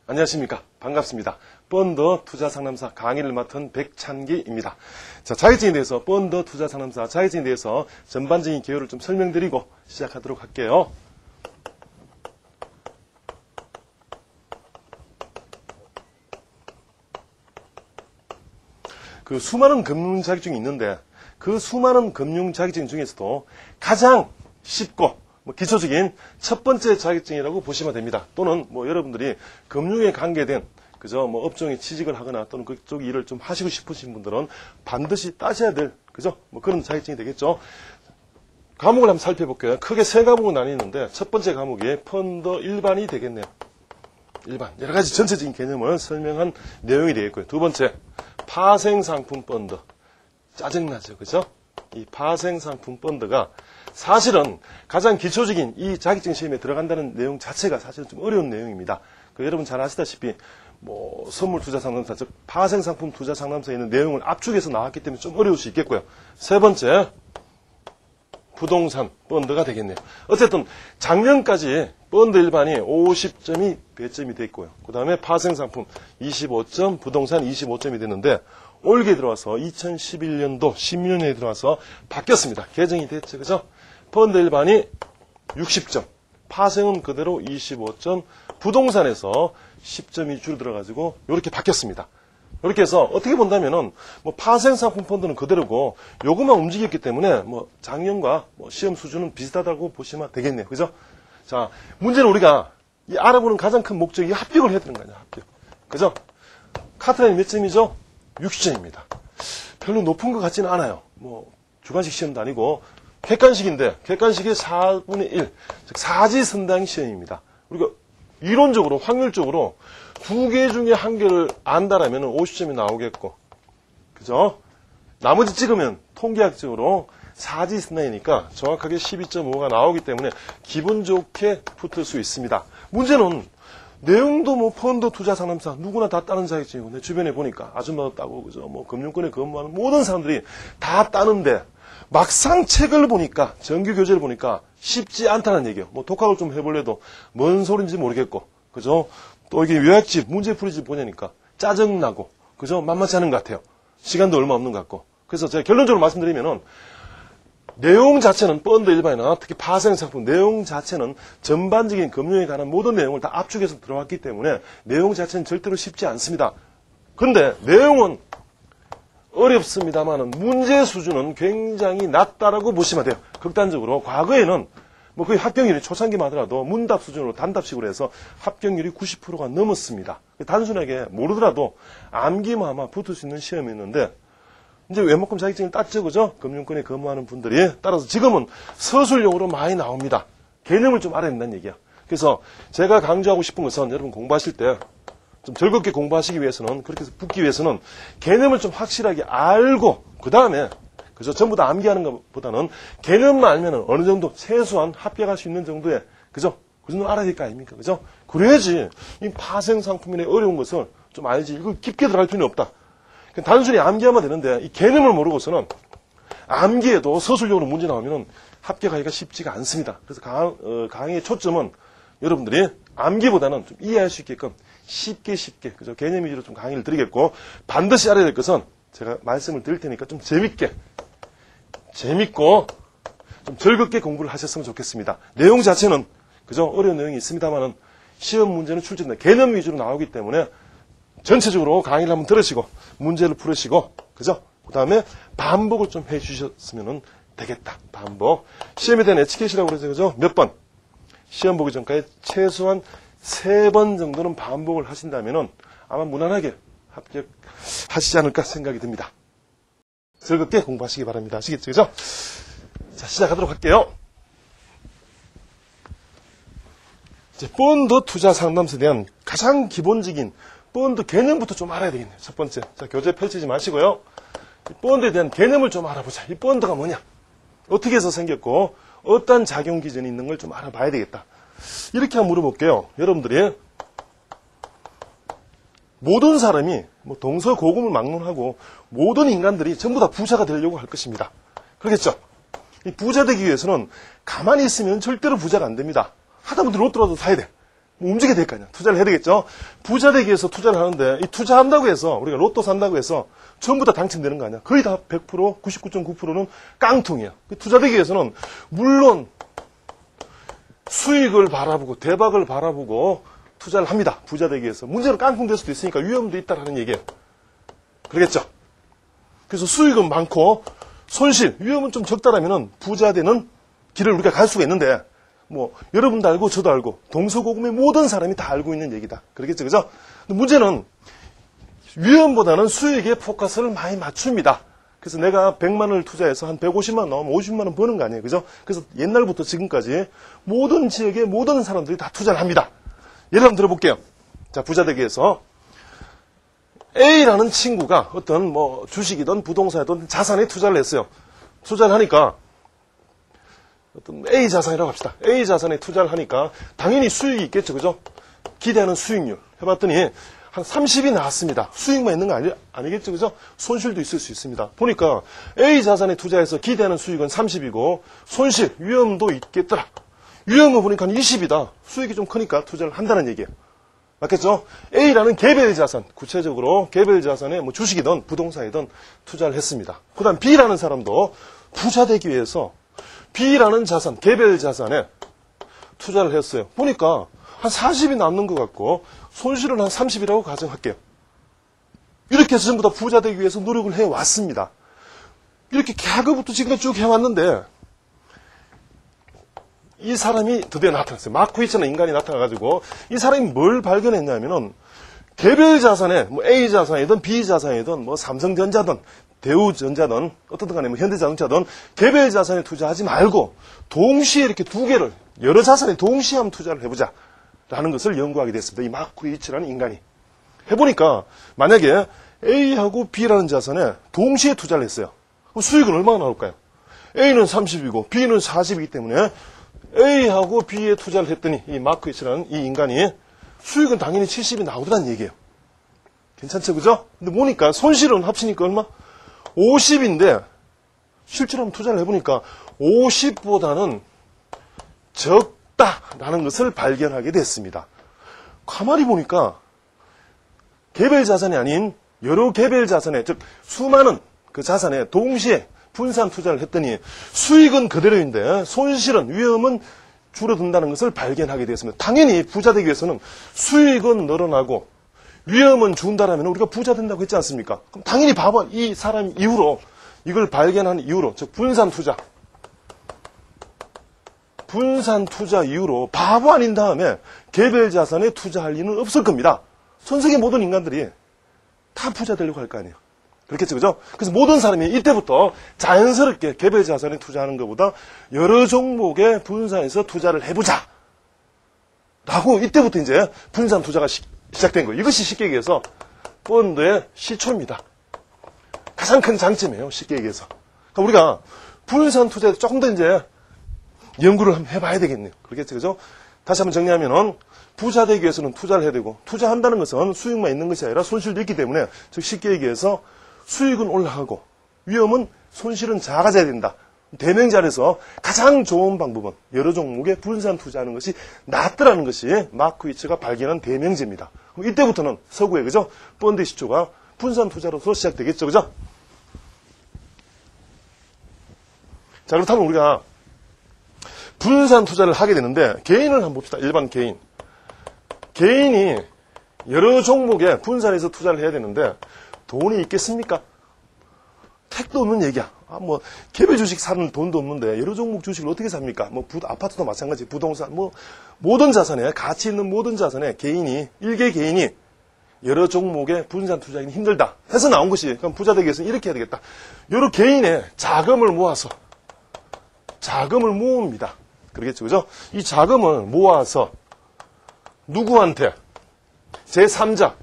안녕하십니까. 반갑습니다. 펀드 투자상담사 강의를 맡은 백찬기입니다. 자, 자격증에 대해서 펀드 투자상담사 자격증에 대해서 전반적인 개요를 좀 설명드리고 시작하도록 할게요. 그 수많은 금융 자격증이 있는데 그 수많은 금융 자격증 중에서도 가장 쉽고 기초적인 첫 번째 자격증이라고 보시면 됩니다. 또는 여러분들이 금융에 관계된 업종에 취직을 하거나 또는 그쪽 일을 좀 하시고 싶으신 분들은 반드시 따셔야 될 그런 자격증이 되겠죠. 과목을 한번 살펴볼게요. 크게 세 과목으로 나뉘는데 첫 번째 과목이 펀드 일반이 되겠네요. 일반 여러 가지 전체적인 개념을 설명한 내용이 되겠고요. 두 번째 파생상품 펀드. 짜증나죠, 그죠? 이 파생상품 펀드가 사실은 가장 기초적인 이 자격증 시험에 들어간다는 내용 자체가 사실은 좀 어려운 내용입니다. 여러분 잘 아시다시피 선물 투자 상담사, 즉 파생상품 투자 상담사에 있는 내용을 압축해서 나왔기 때문에 좀 어려울 수 있겠고요. 세 번째 부동산 펀드가 되겠네요. 어쨌든 작년까지 펀드 일반이 50점이 배점이 됐고요. 그 다음에 파생상품 25점, 부동산 25점이 됐는데 올게 들어와서 2011년도 16년에 들어와서 바뀌었습니다. 개정이 됐죠. 그죠? 펀드 일반이 60점, 파생은 그대로 25점, 부동산에서 10점이 줄어들어가지고 이렇게 바뀌었습니다. 이렇게 해서 어떻게 본다면은 파생상품 펀드는 그대로고 요것만 움직였기 때문에 작년과 시험 수준은 비슷하다고 보시면 되겠네요. 그죠? 자, 문제는 우리가 이 알아보는 가장 큰 목적이 합격을 해야 되는 거 아니야, 합격. 그죠? 카트라인이 몇 점이죠? 60점입니다. 별로 높은 것 같지는 않아요. 주관식 시험도 아니고 객관식인데 객관식의 4분의 1, 즉 사지선당 시험입니다. 우리가 이론적으로 확률적으로 두 개 중에 한 개를 안다라면 50점이 나오겠고, 그죠? 나머지 찍으면 통계학적으로 사지선당이니까 정확하게 12.5가 나오기 때문에 기분 좋게 붙을 수 있습니다. 문제는 내용도 펀드 투자 상담사 누구나 다 따는 자격증이고 내 주변에 보니까 아줌마도 따고 그죠? 금융권에 근무하는 모든 사람들이 다 따는데 막상 책을 보니까 정규 교재를 보니까 쉽지 않다는 얘기예요. 독학을 좀 해볼래도 뭔 소린지 모르겠고, 그죠? 또 이게 요약집, 문제풀이집 보냐니까 짜증나고, 그죠? 만만치 않은 것 같아요. 시간도 얼마 없는 것 같고. 그래서 제가 결론적으로 말씀드리면은 내용 자체는 펀드 일반이나 특히 파생상품 내용 자체는 전반적인 금융에 관한 모든 내용을 다 압축해서 들어왔기 때문에 내용 자체는 절대로 쉽지 않습니다. 그런데 내용은 어렵습니다만 문제 수준은 굉장히 낮다라고 보시면 돼요. 극단적으로 과거에는 거의 합격률이 초창기만 하더라도 문답 수준으로 단답식으로 해서 합격률이 90%가 넘었습니다. 단순하게 모르더라도 암기만 아마 붙을 수 있는 시험이었는데 이제 웬만큼 자격증을 땄죠, 그죠? 금융권에 근무하는 분들이. 따라서 지금은 서술용으로 많이 나옵니다. 개념을 좀 알아야 된다는 얘기야. 그래서 제가 강조하고 싶은 것은 여러분 공부하실 때 좀 즐겁게 공부하시기 위해서는, 그렇게 해서 붙기 위해서는 개념을 좀 확실하게 알고, 그 다음에, 그죠? 전부 다 암기하는 것보다는 개념만 알면은 어느 정도 최소한 합격할 수 있는 정도의, 그죠? 그 정도 알아야 될 거 아닙니까? 그죠? 그래야지 이 파생상품의 어려운 것을 좀 알지. 이걸 깊게 들어갈 필요는 없다. 단순히 암기하면 되는데 이 개념을 모르고서는 암기에도 서술용으로 문제 나오면 합격하기가 쉽지가 않습니다. 그래서 강의의 초점은 여러분들이 암기보다는 좀 이해할 수 있게끔 쉽게 그죠? 개념 위주로 좀 강의를 드리겠고, 반드시 알아야 될 것은 제가 말씀을 드릴 테니까 좀 재밌고 좀 즐겁게 공부를 하셨으면 좋겠습니다. 내용 자체는 그죠? 어려운 내용이 있습니다만은 시험 문제는 출제된다. 개념 위주로 나오기 때문에 전체적으로 강의를 한번 들으시고 문제를 풀으시고, 그죠? 그 다음에 반복을 좀 해주셨으면 되겠다. 반복. 시험에 대한 에티켓이라고 그러죠, 그죠? 몇 번? 시험 보기 전까지 최소한 3번 정도는 반복을 하신다면은 아마 무난하게 합격하시지 않을까 생각이 듭니다. 즐겁게 공부하시기 바랍니다. 아시겠죠, 그죠? 자, 시작하도록 할게요. 이제 펀드 투자 상담사에 대한 가장 기본적인 펀드 개념부터 좀 알아야 되겠네요. 첫 번째. 자, 교재 펼치지 마시고요. 이 펀드에 대한 개념을 좀 알아보자. 이 펀드가 뭐냐? 어떻게 해서 생겼고, 어떤 작용 기전이 있는 걸 좀 알아봐야 되겠다. 이렇게 한번 물어볼게요. 여러분들이 모든 사람이 동서고금을 막론하고 모든 인간들이 전부 다 부자가 되려고 할 것입니다. 그렇겠죠? 이 부자 되기 위해서는 가만히 있으면 절대로 부자가 안 됩니다. 하다못해 로또라도 사야 돼. 움직여야 될 거 아니야. 투자를 해야 되겠죠. 부자 되기 위해서 투자를 하는데 이 투자한다고 해서 우리가 로또 산다고 해서 전부 다 당첨되는 거 아니야. 거의 다 100%, 99.9%는 깡통이야. 투자 되기 위해서는 물론 수익을 바라보고 대박을 바라보고 투자를 합니다. 부자 되기 위해서. 문제는 깡통 될 수도 있으니까 위험도 있다라는 얘기예요. 그러겠죠. 그래서 수익은 많고 손실, 위험은 좀 적다라면은 부자 되는 길을 우리가 갈 수가 있는데 뭐 여러분도 알고 저도 알고 동서고금의 모든 사람이 다 알고 있는 얘기다. 그러겠죠. 그죠? 근데 문제는 위험보다는 수익에 포커스를 많이 맞춥니다. 그래서 내가 100만 원을 투자해서 한 150만 원 나오면 50만 원 버는 거 아니에요. 그죠? 그래서 옛날부터 지금까지 모든 지역의 모든 사람들이 다 투자를 합니다. 예를 한번 들어볼게요. 자, 부자 되기 위해서 A라는 친구가 어떤 뭐 주식이든 부동산이든 자산에 투자를 했어요. 투자를 하니까 어떤 A 자산이라고 합시다. A 자산에 투자를 하니까 당연히 수익이 있겠죠. 그죠? 기대하는 수익률 해봤더니 한 30이 나왔습니다. 수익만 있는 거 아니겠죠. 그죠? 손실도 있을 수 있습니다. 보니까 A 자산에 투자해서 기대하는 수익은 30이고 손실, 위험도 있겠더라. 위험을 보니까 20이다. 수익이 좀 크니까 투자를 한다는 얘기예요. 맞겠죠? A라는 개별 자산, 구체적으로 개별 자산에 뭐 주식이든 부동산이든 투자를 했습니다. 그 다음 B라는 사람도 부자 되기 위해서 B라는 자산, 개별 자산에 투자를 했어요. 보니까 한 40이 남는 것 같고 손실은 한 30이라고 가정할게요. 이렇게 해서 전부 다 부자 되기 위해서 노력을 해왔습니다. 이렇게 개그부터 지금까지 쭉 해왔는데 이 사람이 드디어 나타났어요. 마크위츠라는 인간이 나타나가지고 이 사람이 뭘 발견했냐면은 개별 자산에 뭐 A 자산이든 B 자산이든 뭐 삼성전자든 대우전자든 어떻든 간에 뭐 현대자동차든 개별 자산에 투자하지 말고 동시에 이렇게 두 개를 여러 자산에 동시에 한번 투자를 해보자 라는 것을 연구하게 됐습니다. 이 마크위츠라는 인간이. 해보니까 만약에 A하고 B라는 자산에 동시에 투자를 했어요. 그럼 수익은 얼마나 나올까요? A는 30이고 B는 40이기 때문에 A하고 B에 투자를 했더니 이 마크위츠라는 이 인간이 수익은 당연히 70이 나오더란 얘기예요. 괜찮죠? 그죠? 근데 보니까 손실은 합치니까 얼마? 50인데 실제로 한번 투자를 해보니까 50보다는 적다라는 것을 발견하게 됐습니다. 가만히 보니까 개별 자산이 아닌 여러 개별 자산에, 즉 수많은 그 자산에 동시에 분산 투자를 했더니 수익은 그대로인데 손실은, 위험은 줄어든다는 것을 발견하게 되었습니다. 당연히 부자 되기 위해서는 수익은 늘어나고 위험은 준다라면 우리가 부자 된다고 했지 않습니까? 그럼 당연히 봐봐. 이 사람 이후로, 이걸 발견한 이후로, 즉 분산 투자 이후로 바보 아닌 다음에 개별 자산에 투자할 리는 없을 겁니다. 전 세계 모든 인간들이 다 부자 되려고 할 거 아니에요. 그렇겠죠, 그죠? 그래서 모든 사람이 이때부터 자연스럽게 개별 자산에 투자하는 것보다 여러 종목에 분산해서 투자를 해보자. 라고 이때부터 이제 분산 투자가 시작된 거예요. 이것이 쉽게 얘기해서 펀드의 시초입니다. 가장 큰 장점이에요. 쉽게 얘기해서. 그러니까 우리가 분산 투자에 조금 더 이제 연구를 한번 해봐야 되겠네요. 그렇겠죠, 그죠? 다시 한번 정리하면은 부자 되기 위해서는 투자를 해야 되고 투자한다는 것은 수익만 있는 것이 아니라 손실도 있기 때문에 즉 쉽게 얘기해서 수익은 올라가고 위험은 손실은 작아져야 된다. 대명자에서 가장 좋은 방법은 여러 종목에 분산 투자하는 것이 낫더라는 것이 마크위츠가 발견한 대명제입니다. 그럼 이때부터는 서구에 그죠? 펀드 시초가 분산 투자로서 시작되겠죠, 그죠? 자, 그렇다면 우리가 분산 투자를 하게 되는데 개인을 한번 봅시다. 일반 개인. 개인이 여러 종목에 분산해서 투자를 해야 되는데 돈이 있겠습니까? 택도 없는 얘기야. 뭐 개별 주식 사는 돈도 없는데 여러 종목 주식을 어떻게 삽니까? 뭐 아파트도 마찬가지, 부동산, 뭐 모든 자산에 가치 있는 모든 자산에 일개 개인이 여러 종목에 분산 투자하기는 힘들다 해서 나온 것이, 그럼 부자 되기 위해서는 이렇게 해야 되겠다. 여러 개인의 자금을 모아서 자금을 모읍니다. 그러겠죠, 그죠? 이 자금을 모아서 누구한테? 제3자,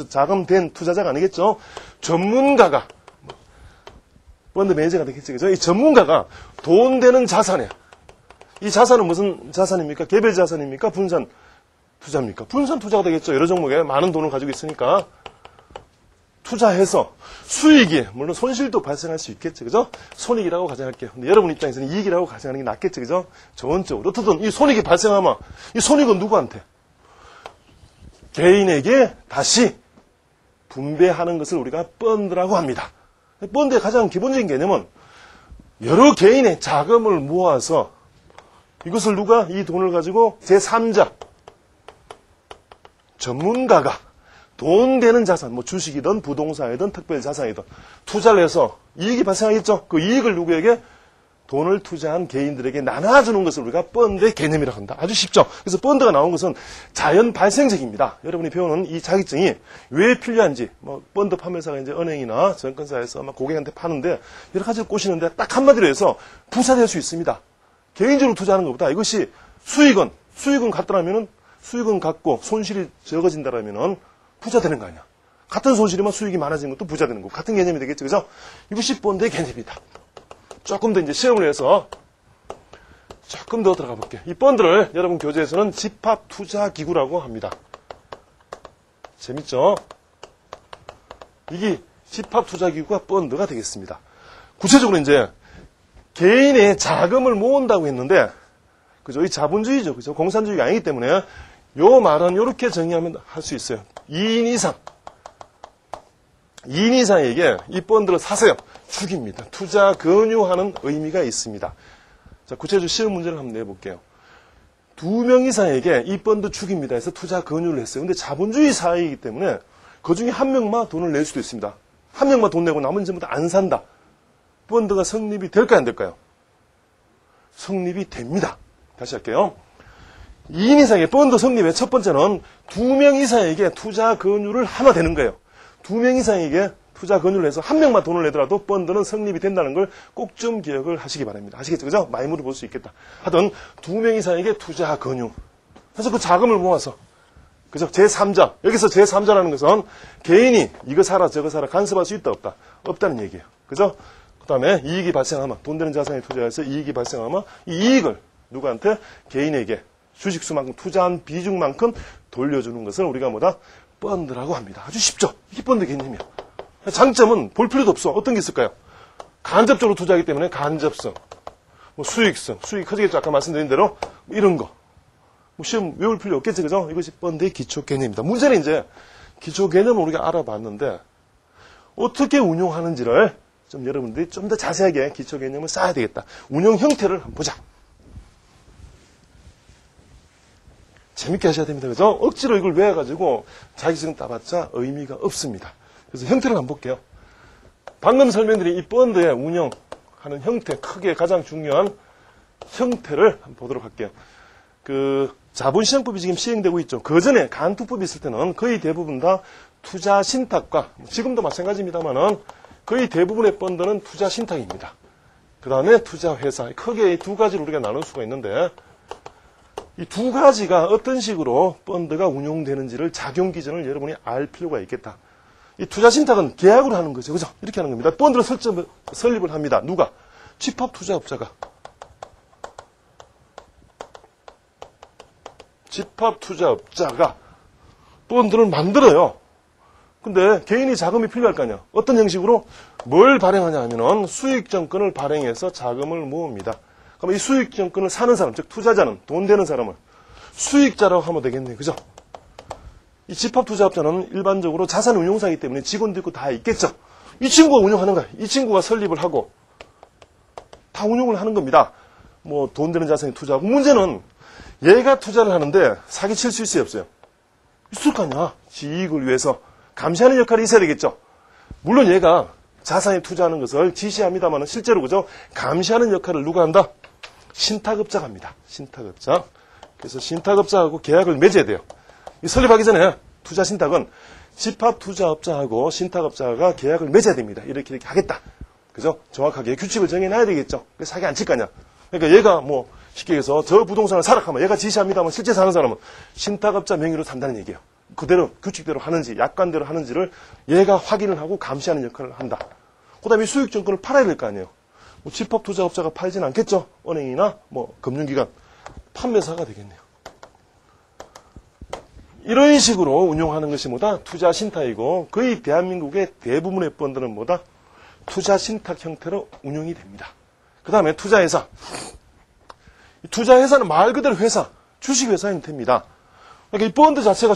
자금된 투자자가 아니겠죠? 전문가가, 펀드 매니저가 되겠죠, 그죠? 이 전문가가 돈 되는 자산에, 이 자산은 무슨 자산입니까? 개별 자산입니까? 분산 투자입니까? 분산 투자가 되겠죠. 여러 종목에 많은 돈을 가지고 있으니까 투자해서 수익이, 물론 손실도 발생할 수 있겠죠, 그죠? 손익이라고 가정할게요. 근데 여러분 입장에서는 이익이라고 가정하는 게 낫겠죠, 그죠? 좋은 쪽으로. 어떻든 이 손익이 발생하면 이 손익은 누구한테? 개인에게 다시 분배하는 것을 우리가 펀드라고 합니다. 펀드의 가장 기본적인 개념은 여러 개인의 자금을 모아서 이것을 누가 이 돈을 가지고 제3자 전문가가 돈 되는 자산, 뭐 주식이든 부동산이든 특별 자산이든 투자를 해서 이익이 발생하겠죠. 그 이익을 누구에게? 돈을 투자한 개인들에게 나눠주는 것을 우리가 펀드의 개념이라고 한다. 아주 쉽죠. 그래서 펀드가 나온 것은 자연 발생적입니다. 여러분이 배우는 이 자격증이 왜 필요한지, 뭐 펀드 판매사가 이제 은행이나 증권사에서 막 고객한테 파는데 여러 가지를 꼬시는데 딱 한마디로 해서 부자될 수 있습니다. 개인적으로 투자하는 것보다 이것이 수익은 같더라면은 수익은 같고 손실이 적어진다라면은 부자 되는 거 아니야. 같은 손실이면 수익이 많아지는 것도 부자 되는 거. 같은 개념이 되겠죠. 그죠? 이것이 펀드의 개념이다. 조금 더 이제 시험을 해서 조금 더 들어가 볼게요. 이 펀드를 여러분 교재에서는 집합투자기구라고 합니다. 재밌죠? 이게 집합투자기구가 펀드가 되겠습니다. 구체적으로 이제 개인의 자금을 모은다고 했는데, 그죠? 이 자본주의죠. 그죠? 공산주의가 아니기 때문에 요 말은 이렇게 정의하면 할 수 있어요. 2인 이상에게 이 펀드를 사세요. 축입니다. 투자 권유하는 의미가 있습니다. 자, 구체적으로 시험 문제를 한번 내볼게요. 2명 이상에게 이 펀드 축입니다 해서 투자 권유를 했어요. 근데 자본주의 사회이기 때문에 그 중에 한 명만 돈을 낼 수도 있습니다. 한 명만 돈 내고 나머지 전부 다 안 산다. 펀드가 성립이 될까요, 안 될까요? 성립이 됩니다. 다시 할게요. 2인 이상의 펀드 성립의 첫 번째는 2명 이상에게 투자 권유를 하나 되는 거예요. 2명 이상에게 투자 권유를 해서 한 명만 돈을 내더라도 펀드는 성립이 된다는 걸 꼭 좀 기억을 하시기 바랍니다. 아시겠죠? 그죠? 많이 물어볼 수 있겠다. 하여튼 2명 이상에게 투자 권유. 그래서 그 자금을 모아서, 그죠? 제3자. 여기서 제3자라는 것은 개인이 이거 사라 저거 사라 간섭할 수 있다 없다? 없다는 얘기예요. 그죠? 그 다음에 이익이 발생하면, 돈 되는 자산에 투자해서 이익이 발생하면 이 이익을 누구한테? 개인에게 주식수만큼 투자한 비중만큼 돌려주는 것을 우리가 뭐다? 펀드라고 합니다. 아주 쉽죠? 이게 펀드 개념이야. 장점은 볼 필요도 없어. 어떤 게 있을까요? 간접적으로 투자하기 때문에 간접성, 뭐 수익성, 수익이 커지겠죠. 아까 말씀드린 대로 뭐 이런 거. 뭐 시험 외울 필요 없겠지, 그죠? 이것이 펀드의 기초 개념입니다. 문제는 이제 기초 개념을 우리가 알아봤는데 어떻게 운용하는지를 좀 여러분들이 좀 더 자세하게 기초 개념을 쌓아야 되겠다. 운용 형태를 한번 보자. 재밌게 하셔야 됩니다. 그죠? 억지로 이걸 외워가지고 자격증 따봤자 의미가 없습니다. 그래서 형태를 한번 볼게요. 방금 설명드린 이 펀드의 운영하는 형태, 크게 가장 중요한 형태를 한번 보도록 할게요. 그 자본시장법이 지금 시행되고 있죠. 그 전에 간투법이 있을 때는 거의 대부분 다 투자 신탁과, 지금도 마찬가지입니다만은 거의 대부분의 펀드는 투자 신탁입니다. 그 다음에 투자 회사, 크게 이 두 가지로 우리가 나눌 수가 있는데, 이 두 가지가 어떤 식으로 펀드가 운용되는지를 작용 기준을 여러분이 알 필요가 있겠다. 이 투자 신탁은 계약으로 하는 거죠. 그죠? 이렇게 하는 겁니다. 펀드를 설립을 합니다. 누가? 집합투자업자가. 집합투자업자가 펀드를 만들어요. 근데 개인이 자금이 필요할 거 아니야. 어떤 형식으로? 뭘 발행하냐 하면은 수익증권을 발행해서 자금을 모읍니다. 그럼 이 수익증권을 사는 사람, 즉 투자자는, 돈 되는 사람을 수익자라고 하면 되겠네요. 그죠? 이 집합투자업자는 일반적으로 자산운용사이기 때문에 직원도 있고 다 있겠죠. 이 친구가 운영하는 거야. 이 친구가 설립을 하고 다 운용을 하는 겁니다. 뭐 돈 되는 자산에 투자하고. 문제는 얘가 투자를 하는데 사기칠 수 있어요, 없어요? 있을 거 아니야. 지 이익을 위해서 감시하는 역할이 있어야 되겠죠. 물론 얘가 자산에 투자하는 것을 지시합니다만 실제로 그죠? 감시하는 역할을 누가 한다? 신탁업자가 합니다. 신탁업자. 그래서 신탁업자하고 계약을 맺어야 돼요. 이 설립하기 전에 투자 신탁은 집합투자업자하고 신탁업자가 계약을 맺어야 됩니다. 이렇게 하겠다. 그죠? 정확하게 규칙을 정해놔야 되겠죠. 그래서 사기 안 칠 거 아니야. 그러니까 얘가 뭐 쉽게 해서 저 부동산을 사라 하면 얘가 지시합니다만 실제 사는 사람은 신탁업자 명의로 산다는 얘기예요. 그대로 규칙대로 하는지 약관대로 하는지를 얘가 확인을 하고 감시하는 역할을 한다. 그 다음에 수익증권을 팔아야 될 거 아니에요. 뭐 집합투자업자가 팔지는 않겠죠. 은행이나 뭐 금융기관 판매사가 되겠네요. 이런 식으로 운용하는 것이 뭐다? 투자 신탁이고 거의 대한민국의 대부분의 펀드는 뭐다? 투자 신탁 형태로 운용이 됩니다. 그 다음에 투자회사. 투자회사는 말 그대로 회사, 주식회사 형태입니다. 그러니까 이 펀드 자체가